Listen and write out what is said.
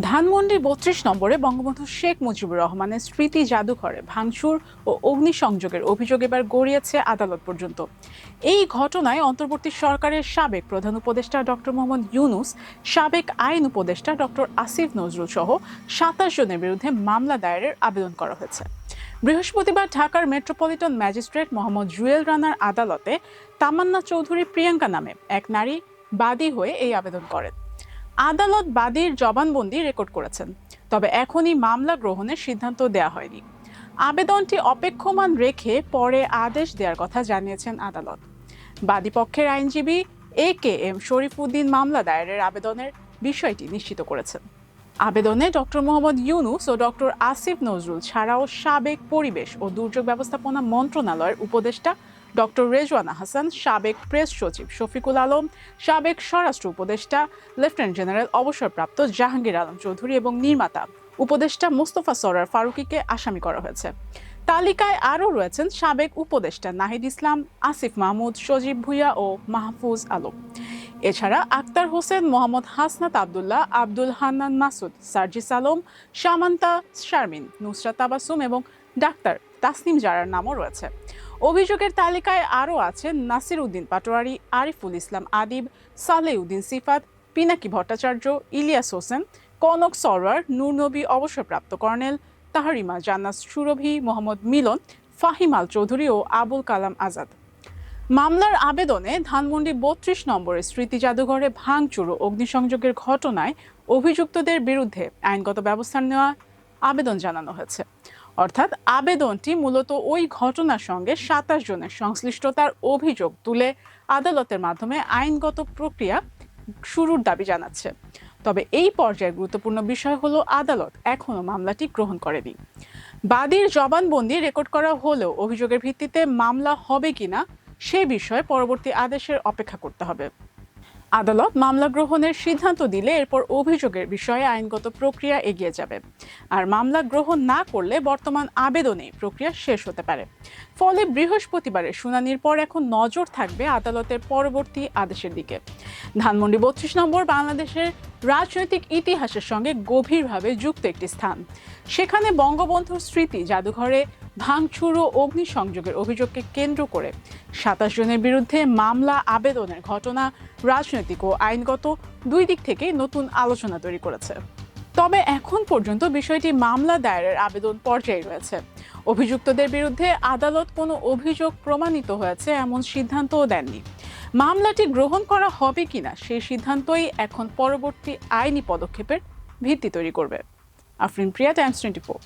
ধানমন্ডি ৩২ নম্বরে বঙ্গবন্ধু শেখ মুজিবুর রহমানের স্মৃতি জাদুঘরে ভাঙচুর ও অগ্নিসংযোগের অভিযোগ এবার গড়িয়েছে আদালত পর্যন্ত। এই ঘটনায় অন্তর্বর্তী সরকারের সাবেক প্রধান উপদেষ্টা ডক্টর মোহাম্মদ ইউনূস, সাবেক আইন উপদেষ্টা ডক্টর আসিফ নজরুল সহ ২৭ জনের বিরুদ্ধে মামলা দায়েরের আবেদন করা হয়েছে। বৃহস্পতিবার ঢাকার মেট্রোপলিটন ম্যাজিস্ট্রেট মোহাম্মদ জুয়েল রানার আদালতে তামান্না চৌধুরী প্রিয়াঙ্কা নামে এক নারী বাদী হয়ে এই আবেদন করেন। আদালত বাদীর জবানবন্দি রেকর্ড করেছেন, তবে এখনই মামলা গ্রহণের সিদ্ধান্ত দেওয়া হয়নি। আবেদনটি অপেক্ষমান রেখে পরে আদেশ দেওয়ার কথা জানিয়েছেন আদালত। বাদী পক্ষের আইনজীবী AKM শরীফুদ্দীন মামলা দায়েরের আবেদনের বিষয়টি নিশ্চিত করেছেন। আবেদনে ডক্টর মোহাম্মদ ইউনূস ও ডক্টর আসিফ নজরুল ছাড়াও সাবেক পরিবেশ ও দুর্যোগ ব্যবস্থাপনা মন্ত্রণালয়ের উপদেষ্টা ডক্টর রেজওয়ানা হাসান, সাবেক প্রেস সচিব শফিকুল আলম, সাবেক স্বরাষ্ট্র উপদেষ্টা লেফটেন্যান্ট জেনারেল অবসরপ্রাপ্ত জাহাঙ্গীর আলম চৌধুরী এবং নির্মাতা উপদেষ্টা মোস্তফা সরোয়ার ফারুকীকে আসামি করা হয়েছে। তালিকায় আরও রয়েছেন সাবেক উপদেষ্টা নাহিদ ইসলাম, আসিফ মাহমুদ, সজীব ভুঁইয়া ও মাহফুজ আলম। এছাড়া আক্তার হোসেন, মোহাম্মদ হাসনাত আবদুল্লাহ, আব্দুল হান্নান মাসুদ, সার্জিস আলম, সামান্তা শারমিন, নুসরাত তাবাসুম এবং ডাক্তার তাসনিম জারার নামও রয়েছে। অভিযোগের তালিকায় আরও আছেন নাসির উদ্দিন পাটোয়ারি, আরিফুল ইসলাম আদিব, সালেহ উদ্দিন সিফাত, পিনাকি ভট্টাচার্য, ইলিয়াস হোসেন, কনক সরওয়ার, নূর নবী অবসরপ্রাপ্ত কর্নেল, তাহরিমা জান্নাত সুরভি, মোহাম্মদ মিলন, ফাহিম আল চৌধুরী ও আবুল কালাম আজাদ। মামলার আবেদনে ধানমন্ডি ৩২ নম্বরের স্মৃতি জাদুঘরে ভাঙচুর ও অগ্নিসংযোগের ঘটনায় অভিযুক্তদের বিরুদ্ধে আইনগত ব্যবস্থা নেওয়া আবেদন জানানো হয়েছে। অর্থাৎ আবেদনটি মূলত ওই ঘটনার সঙ্গে ২৭ জনের সংশ্লিষ্টতার অভিযোগ তুলে আদালতের মাধ্যমে আইনগত প্রক্রিয়া শুরুর দাবি জানাচ্ছে। তবে এই পর্যায়ে গুরুত্বপূর্ণ বিষয় হলো আদালত এখনো মামলাটি গ্রহণ করেনি। বাদীর জবানবন্দি রেকর্ড করা হলেও অভিযোগের ভিত্তিতে মামলা হবে কিনা সে বিষয়ে পরবর্তী আদেশের অপেক্ষা করতে হবে। আদালত মামলা গ্রহণের সিদ্ধান্ত দিলে এরপর অভিযোগের বিষয়ে আইনগত প্রক্রিয়া এগিয়ে যাবে। আর মামলা গ্রহণ না করলে বর্তমান আবেদনে প্রক্রিয়া শেষ হতে পারে। ফলে বৃহস্পতিবারের শুনানির পর এখন নজর থাকবে আদালতের পরবর্তী আদেশের দিকে। ধানমন্ডি ৩২ নম্বর বাংলাদেশের রাজনৈতিক ইতিহাসের সঙ্গে গভীরভাবে যুক্ত একটি স্থান। সেখানে বঙ্গবন্ধুর স্মৃতি জাদুঘরে ভাঙচুর ও অগ্নিসংযোগের অভিযোগকে কেন্দ্র করে ২৭ জনের বিরুদ্ধে মামলা আবেদনের ঘটনা রাজনৈতিক ও আইনগত দুই দিক থেকেই নতুন আলোচনা তৈরি করেছে। তবে এখন পর্যন্ত বিষয়টি মামলা দায়েরের আবেদন পর্যায়ে রয়েছে। অভিযুক্তদের বিরুদ্ধে আদালত কোনো অভিযোগ প্রমাণিত হয়েছে এমন সিদ্ধান্তও দেননি। মামলাটি গ্রহণ করা হবে কিনা সেই সিদ্ধান্তই এখন পরবর্তী আইনি পদক্ষেপের ভিত্তি তৈরি করবে। আফরিন প্রিয়া, টাইমস 24।